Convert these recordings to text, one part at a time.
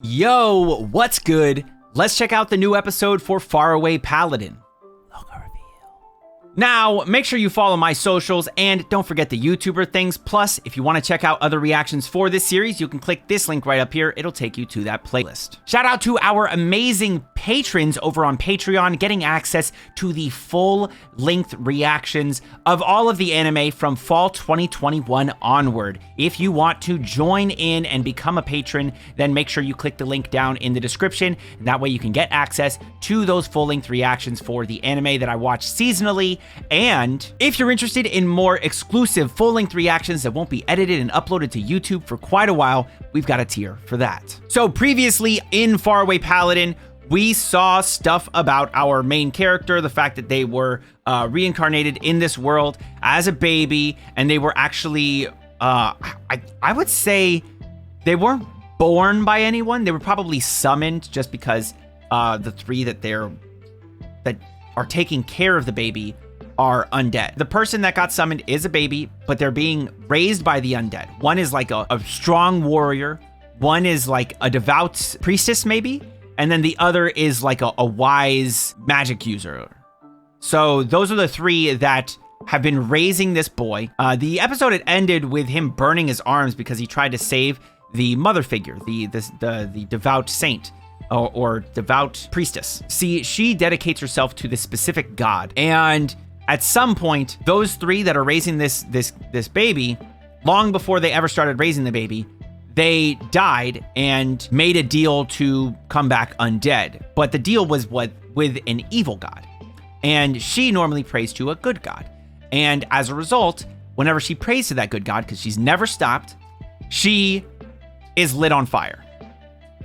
Yo, what's good? Let's check out the new episode for Faraway Paladin. Now, make sure you follow my socials and don't forget the YouTuber things. Plus, if you want to check out other reactions for this series, you can click this link right up here. It'll take you to that playlist. Shout out to our amazing patrons over on Patreon, getting access to the full-length reactions of all of the anime from fall 2021 onward. If you want to join in and become a patron, then make sure you click the link down in the description. And that way you can get access to those full-length reactions for the anime that I watch seasonally. And if you're interested in more exclusive full-length reactions that won't be edited and uploaded to YouTube for quite a while, we've got a tier for that. So previously in Faraway Paladin, we saw stuff about our main character, the fact that they were reincarnated in this world as a baby, and they were actually, I would say they weren't born by anyone. They were probably summoned just because the three that are taking care of the baby are undead. The person that got summoned is a baby, but they're being raised by the undead. One is like a strong warrior. One is like a devout priestess, maybe. And then the other is like a wise magic user. So those are the three that have been raising this boy. The episode had ended with him burning his arms because he tried to save the mother figure, the devout saint. Or devout priestess. See, she dedicates herself to this specific god. And at some point, those three that are raising this baby, long before they ever started raising the baby, they died and made a deal to come back undead. But the deal was with an evil god. And she normally prays to a good god. And as a result, whenever she prays to that good god, because she's never stopped, she is lit on fire.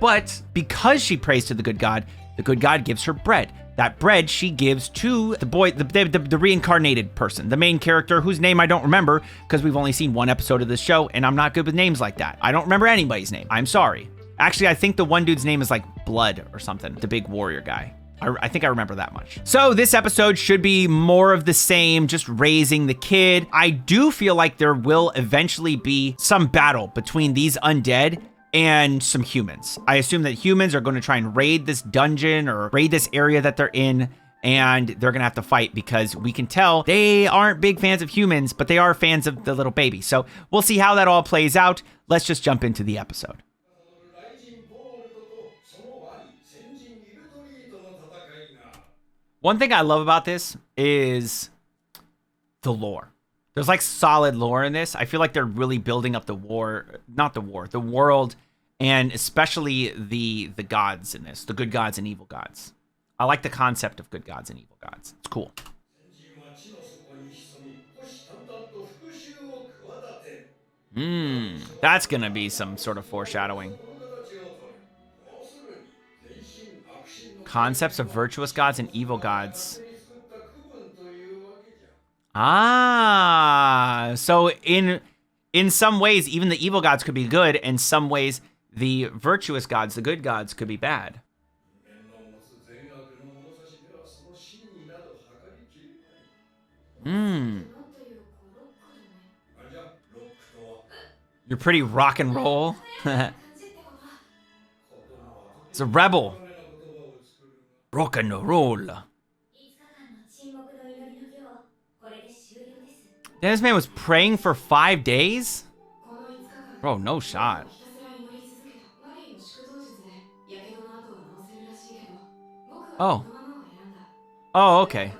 But because she prays to the good god gives her bread. That bread she gives to the boy, the reincarnated person, the main character whose name I don't remember because we've only seen one episode of this show and I'm not good with names like that. I don't remember anybody's name. I'm sorry. Actually, I think the one dude's name is like Blood or something, the big warrior guy. I think I remember that much. So this episode should be more of the same, just raising the kid. I do feel like there will eventually be some battle between these undead and some humans. I assume that humans are going to try and raid this dungeon or raid this area that they're in, and they're going to have to fight because we can tell they aren't big fans of humans, but they are fans of the little baby. So we'll see how that all plays out. Let's just jump into the episode. One thing I love about this is the lore. There's like solid lore in this. I feel like they're really building up the world, and especially the gods in this, the good gods and evil gods. I like the concept of good gods and evil gods. It's cool. That's gonna be some sort of foreshadowing. Concepts of virtuous gods and evil gods. Ah, so in some ways, even the evil gods could be good. In some ways, the virtuous gods, the good gods, could be bad. You're pretty rock and roll. It's a rebel. Rock and roll. This man was praying for 5 days? Bro, no shot. Oh. Oh, okay.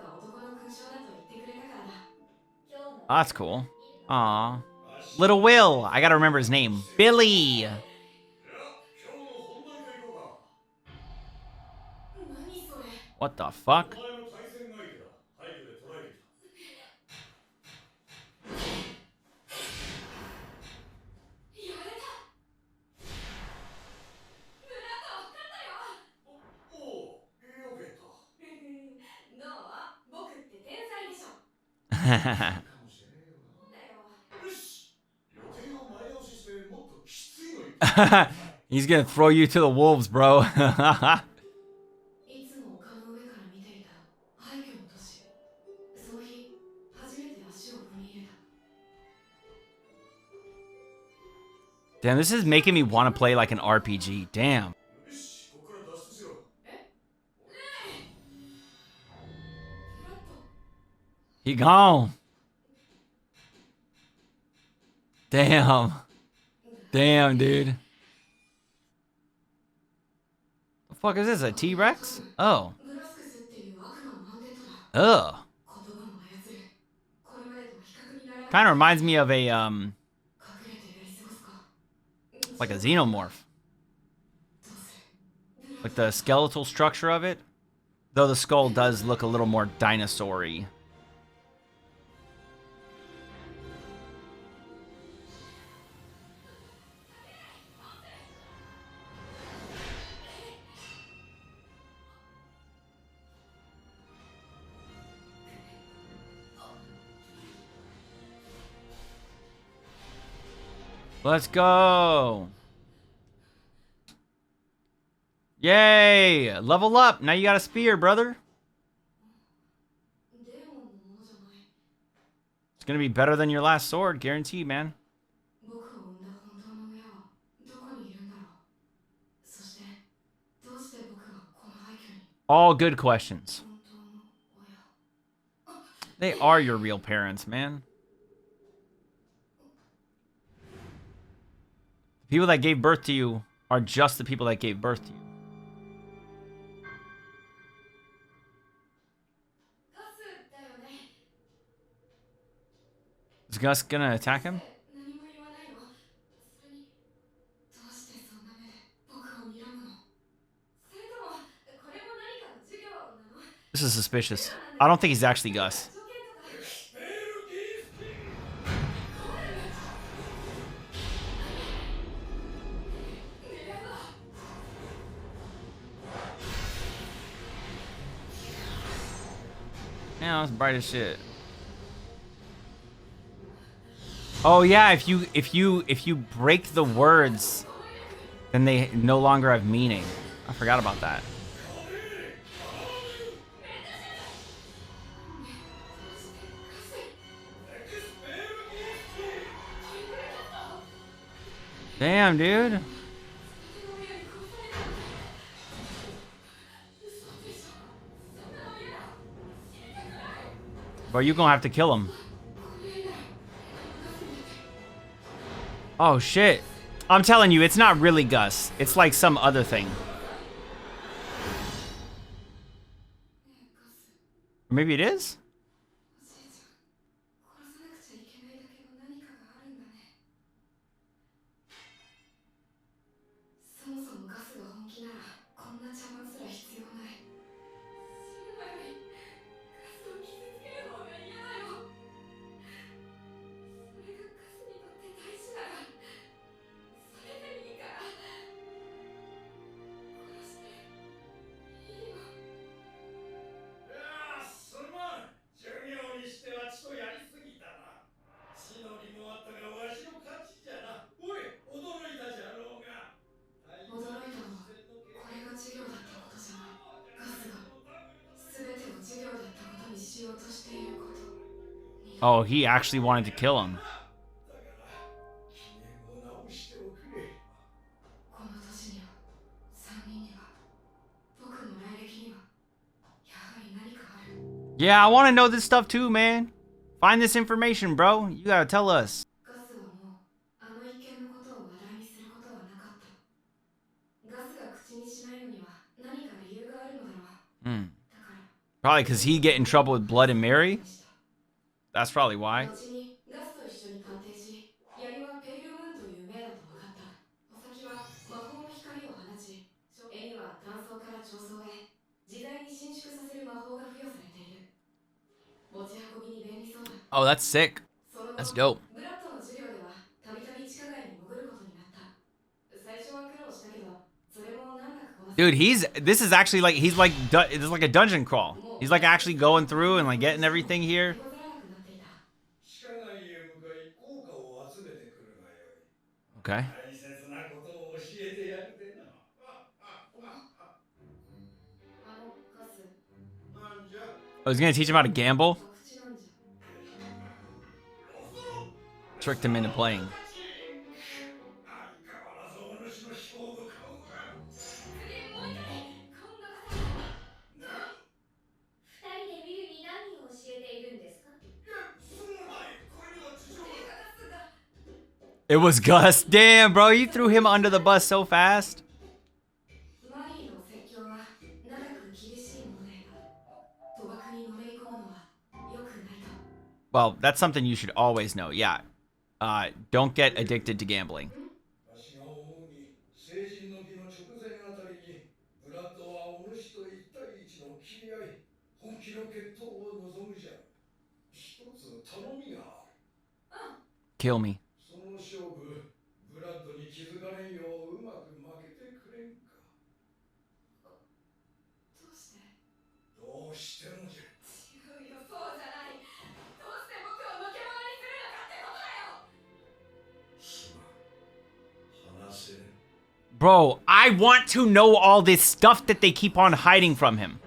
Oh, that's cool. Aw. Little Will. I gotta remember his name. Billy. What the fuck? He's gonna throw you to the wolves, bro. Damn, this is making me want to play like an RPG. Damn. He gone. Damn. Damn, dude. The fuck is this? A T-Rex? Oh. Ugh. Kind of reminds me of a like a xenomorph. Like the skeletal structure of it. Though the skull does look a little more dinosaur-y. Let's go. Yay! Level up. Now you got a spear, brother. It's gonna be better than your last sword, guaranteed, man. All good questions. They are your real parents, man. The people that gave birth to you are just the people that gave birth to you. Is Gus gonna attack him? This is suspicious. I don't think he's actually Gus. Yeah, it's bright as shit. Oh yeah, if you break the words, then they no longer have meaning. I forgot about that. Damn, dude. Bro, you gonna have to kill him. Oh shit. I'm telling you, it's not really Gus. It's like some other thing. Or maybe it is? Oh, he actually wanted to kill him. Yeah, I want to know this stuff too, man. Find this information, bro. You gotta tell us. Probably because he get in trouble with Blood and Mary. That's probably why. Oh, that's sick. That's dope. Dude, this is actually like, it's like a dungeon crawl. He's like actually going through and like getting everything here. Okay. Oh, he's gonna teach him how to gamble? Tricked him into playing. It was Gus. Damn, bro, you threw him under the bus so fast. Well, that's something you should always know. Yeah. Don't get addicted to gambling. Kill me. Bro, I want to know all this stuff that they keep on hiding from him.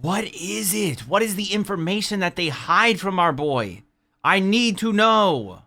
What is it? What is the information that they hide from our boy? I need to know.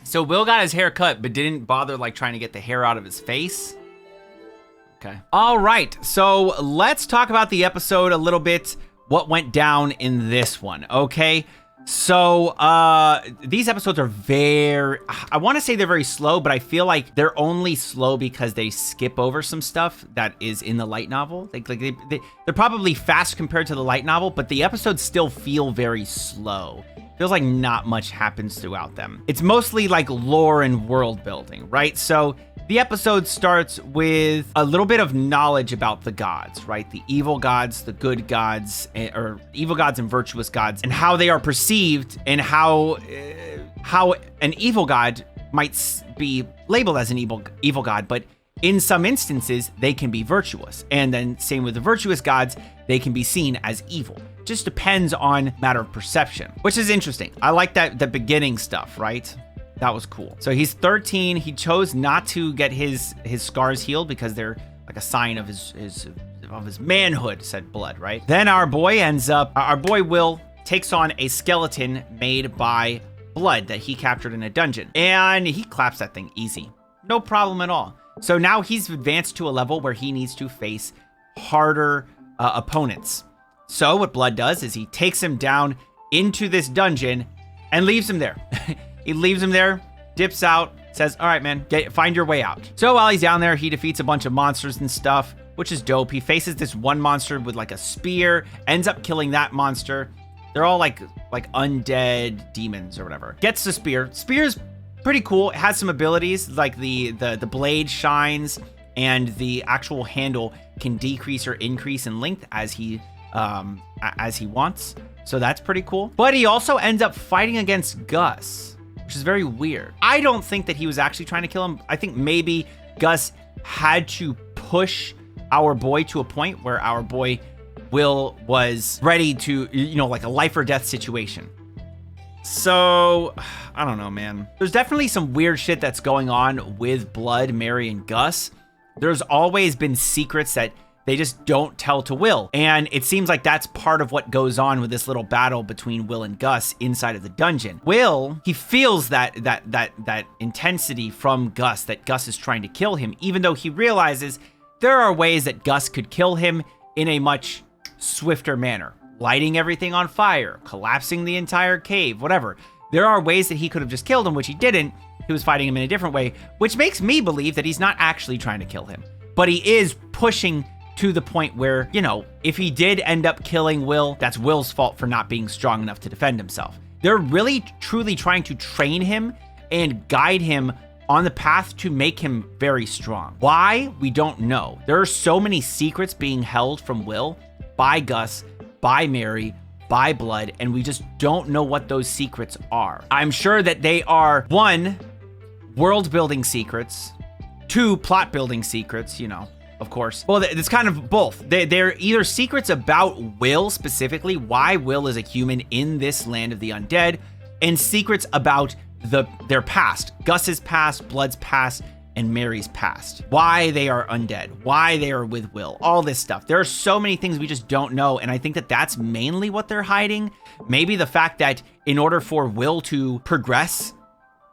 So Will got his hair cut, but didn't bother like trying to get the hair out of his face. Okay. All right. So let's talk about the episode a little bit. What went down in this one? Okay. So these episodes are I want to say they're very slow, but I feel like they're only slow because they skip over some stuff that is in the light novel. They're probably fast compared to the light novel, but the episodes still feel very slow. Feels like not much happens throughout them. It's mostly like lore and world building, right? So the episode starts with a little bit of knowledge about the gods, right? The evil gods, the good gods, or evil gods and virtuous gods, and how they are perceived, and how an evil god might be labeled as an evil god, but in some instances they can be virtuous. And then same with the virtuous gods, they can be seen as evil. Just depends on matter of perception, which is interesting. I like that, the beginning stuff, right? That was cool. So he's 13. He chose not to get his scars healed because they're like a sign of his manhood, said Blood, right? Then our boy Will takes on a skeleton made by Blood that he captured in a dungeon, and he claps that thing easy. No problem at all. So now he's advanced to a level where he needs to face harder opponents. So what Blood does is he takes him down into this dungeon and leaves him there. He leaves him there, dips out, says, all right, man, find your way out. So while he's down there, he defeats a bunch of monsters and stuff, which is dope. He faces this one monster with like a spear, ends up killing that monster. They're all like undead demons or whatever. Gets the spear. Spear's pretty cool. It has some abilities, like the blade shines, and the actual handle can decrease or increase in length as he wants. So that's pretty cool. But he also ends up fighting against Gus, which is very weird. I don't think that he was actually trying to kill him. I think maybe Gus had to push our boy to a point where our boy Will was ready to, like a life or death situation. So, I don't know, man. There's definitely some weird shit that's going on with Blood, Mary, and Gus. There's always been secrets that they just don't tell to Will. And it seems like that's part of what goes on with this little battle between Will and Gus inside of the dungeon. Will, he feels that intensity from Gus, that Gus is trying to kill him, even though he realizes there are ways that Gus could kill him in a much swifter manner. Lighting everything on fire, collapsing the entire cave, whatever. There are ways that he could have just killed him, which he didn't. He was fighting him in a different way, which makes me believe that he's not actually trying to kill him. But he is pushing to the point where, if he did end up killing Will, that's Will's fault for not being strong enough to defend himself. They're really, truly trying to train him and guide him on the path to make him very strong. Why? We don't know. There are so many secrets being held from Will by Gus, by Mary, by Blood, and we just don't know what those secrets are. I'm sure that they are, one, world building secrets, 2 plot building secrets, you know, of course. Well, it's kind of both. They're either secrets about Will specifically, why Will is a human in this land of the undead, and secrets about their past, Gus's past, Blood's past, and Mary's past. Why they are undead, why they are with Will, all this stuff. There are so many things we just don't know, and I think that that's mainly what they're hiding. Maybe the fact that in order for Will to progress,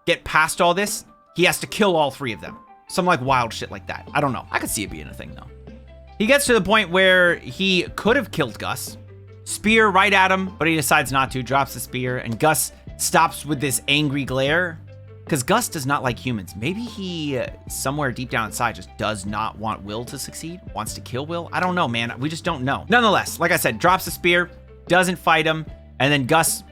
get past all this, he has to kill all 3 of them. Some like wild shit like that. I don't know. I could see it being a thing though. He gets to the point where he could have killed Gus. Spear right at him, but he decides not to, drops the spear, and Gus stops with this angry glare. Because Gus does not like humans. Maybe he, somewhere deep down inside, just does not want Will to succeed, wants to kill Will. I don't know, man. We just don't know. Nonetheless, like I said, drops the spear, doesn't fight him, and then Gus,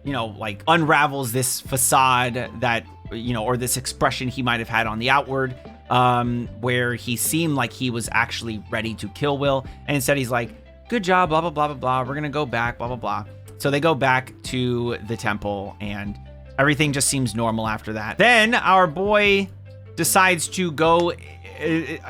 you know, like unravels this facade that, you know, or this expression he might have had on the outward, where he seemed like he was actually ready to kill Will. And instead he's like, good job, blah, blah, blah, blah, blah. We're going to go back, blah, blah, blah. So they go back to the temple and everything just seems normal after that. Then our boy decides to go,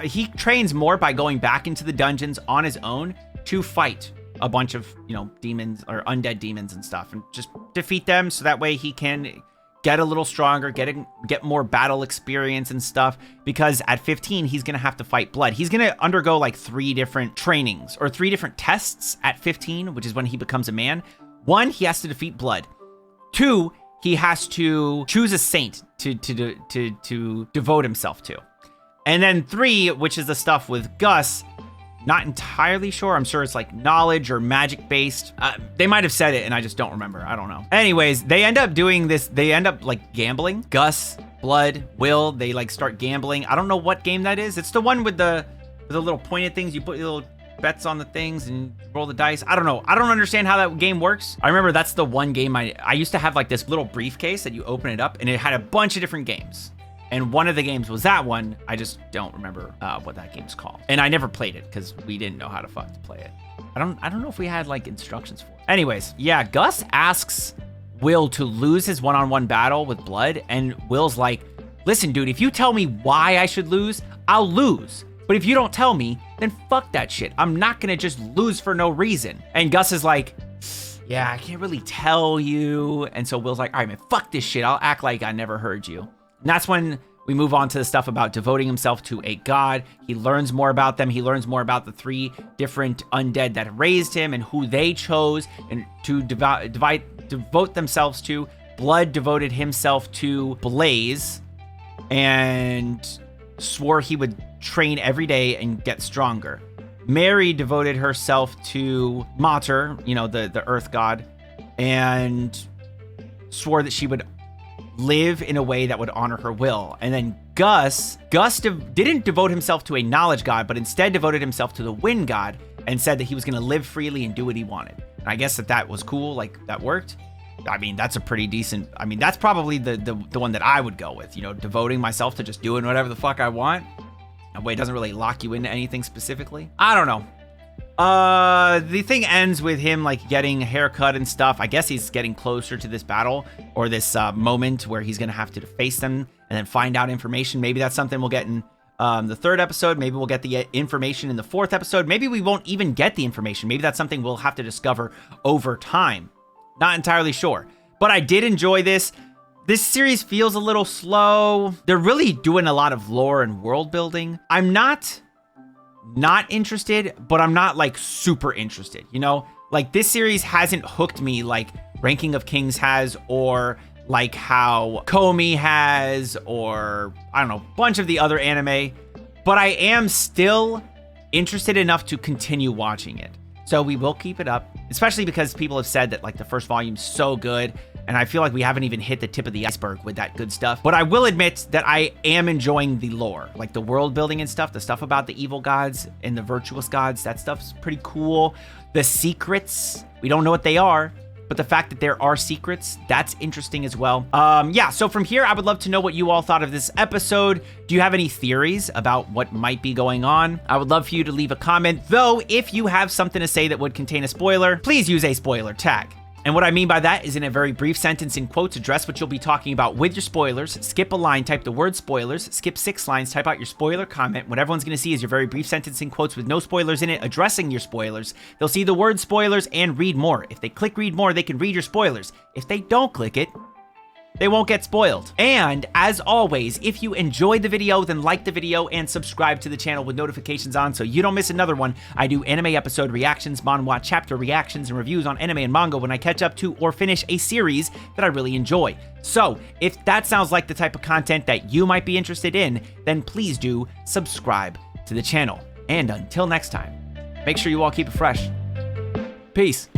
he trains more by going back into the dungeons on his own to fight a bunch of, you know, demons or undead demons and stuff, and just defeat them so that way he can get a little stronger, get more battle experience and stuff, because at 15, he's going to have to fight Blood. He's going to undergo like 3 different trainings or 3 different tests at 15, which is when he becomes a man. 1, he has to defeat Blood. 2, he has to choose a saint to devote himself to. And then 3, which is the stuff with Gus, not entirely sure. I'm sure it's like knowledge or magic based. They might have said it and I just don't remember. I don't know. Anyways, they end up doing this. They end up like gambling. Gus, Blood, Will, they like start gambling. I don't know what game that is. It's the one with the little pointed things. You put your little bets on the things and roll the dice. I don't know. I don't understand how that game works. I remember that's the one game I used to have like this little briefcase that you open it up and it had a bunch of different games. And one of the games was that one. I just don't remember what that game's called. And I never played it because we didn't know how to fucking play it. I don't know if we had like instructions for it. Anyways, yeah, Gus asks Will to lose his one-on-one battle with Blood. And Will's like, listen, dude, if you tell me why I should lose, I'll lose. But if you don't tell me, then fuck that shit. I'm not gonna just lose for no reason. And Gus is like, yeah, I can't really tell you. And so Will's like, all right, man, fuck this shit. I'll act like I never heard you. And that's when we move on to the stuff about devoting himself to a god. He learns more about them. He learns more about the 3 different undead that raised him and who they chose and to devote themselves to. Blood devoted himself to Blaze and swore he would train every day and get stronger. Mary devoted herself to Mater, you know, the earth god, and swore that she would live in a way that would honor her will. And then Gus didn't devote himself to a knowledge god, but instead devoted himself to the wind god and said that he was going to live freely and do what he wanted. And I guess that was cool. Like, that worked. I mean, that's a pretty decent, I mean, that's probably the one that I would go with, you know, devoting myself to just doing whatever the fuck I want. That way it doesn't really lock you into anything specifically. I don't know. The thing ends with him like getting a haircut and stuff. I guess he's getting closer to this battle or this moment where he's gonna have to face them and then find out information. Maybe that's something we'll get in the 3rd episode. Maybe we'll get the information in the 4th episode. Maybe we won't even get the information. Maybe that's something we'll have to discover over time. Not entirely sure, but I did enjoy this. This series feels a little slow. They're really doing a lot of lore and world building. I'm not interested, but I'm not like super interested, you know? Like, this series hasn't hooked me like Ranking of Kings has, or like how Komi has, or I don't know, a bunch of the other anime, but I am still interested enough to continue watching it. So we will keep it up, especially because people have said that like the first volume's so good, and I feel like we haven't even hit the tip of the iceberg with that good stuff. But I will admit that I am enjoying the lore, like the world building and stuff, the stuff about the evil gods and the virtuous gods. That stuff's pretty cool. The secrets, we don't know what they are, but the fact that there are secrets, that's interesting as well. Yeah, so from here, I would love to know what you all thought of this episode. Do you have any theories about what might be going on? I would love for you to leave a comment, though if you have something to say that would contain a spoiler, please use a spoiler tag. And what I mean by that is in a very brief sentence in quotes, address what you'll be talking about with your spoilers, skip a line, type the word spoilers, skip 6 lines, type out your spoiler comment. What everyone's going to see is your very brief sentence in quotes with no spoilers in it, addressing your spoilers. They'll see the word spoilers and read more. If they click read more, they can read your spoilers. If they don't click it, they won't get spoiled. And as always, if you enjoyed the video, then like the video and subscribe to the channel with notifications on so you don't miss another one. I do anime episode reactions, manhwa chapter reactions, and reviews on anime and manga when I catch up to or finish a series that I really enjoy. So if that sounds like the type of content that you might be interested in, then please do subscribe to the channel. And until next time, make sure you all keep it fresh. Peace.